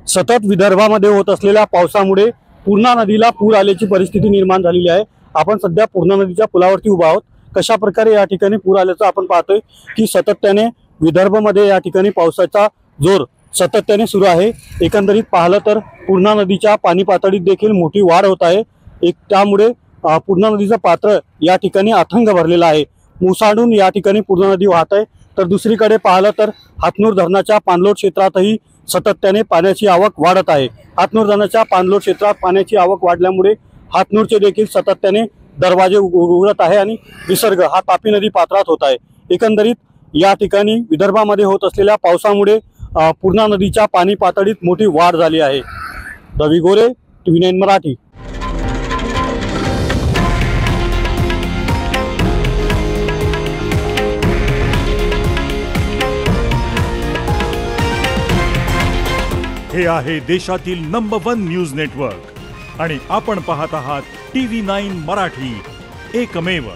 सतत विदर्भामध्ये होत असलेल्या पावसामुळे पूर्णा नदीला पूर आल्याची परिस्थिती निर्माण झालेली आहे। आपण सध्या पूर्णा नदीच्या पुलावरती उभा आहोत। कशा प्रकारे या ठिकाणी पूर आल्याचं आपण पाहतोय की सातत्याने विदर्भामध्ये या ठिकाणी पावसाचा जोर सातत्याने सुरू आहे। एकंदरीत पाहिलं तर पूर्णा नदीच्या पाणी पातळीत देखील मोठी वाढ होत आहे। त्यामुळे पूर्णा नदीचं पात्र या ठिकाणी अथंग भरलेलं आहे। मुसाडून या ठिकाणी पूर्णा नदी वाहत आहे। तर दुसरीकडे पाहिलं तर हातनूर धरणाच्या पाणलोट क्षेत्रातही सातत्याने पाण्याची आवक वाढत आहे। हातनूर धरणाच्या पाणलोट क्षेत्रात पाण्याची आवक वाढल्यामुळे हातनूरचे देखील सातत्याने दरवाजे उघडत आहे आणि विसर्ग हा तापी नदी पात्रात होत आहे। एकंदरीत या ठिकाणी विदर्भामध्ये होत असलेल्या पावसामुळे पूर्णा नदीच्या पाणी पातळीत मोठी वाढ झाली आहे। रवी गोरे, TV9 मराठी। हे आहे देशातील नंबर 1 न्यूज नेटवर्क आणि आपण पाहत आहात TV9 मराठी, एकमेव।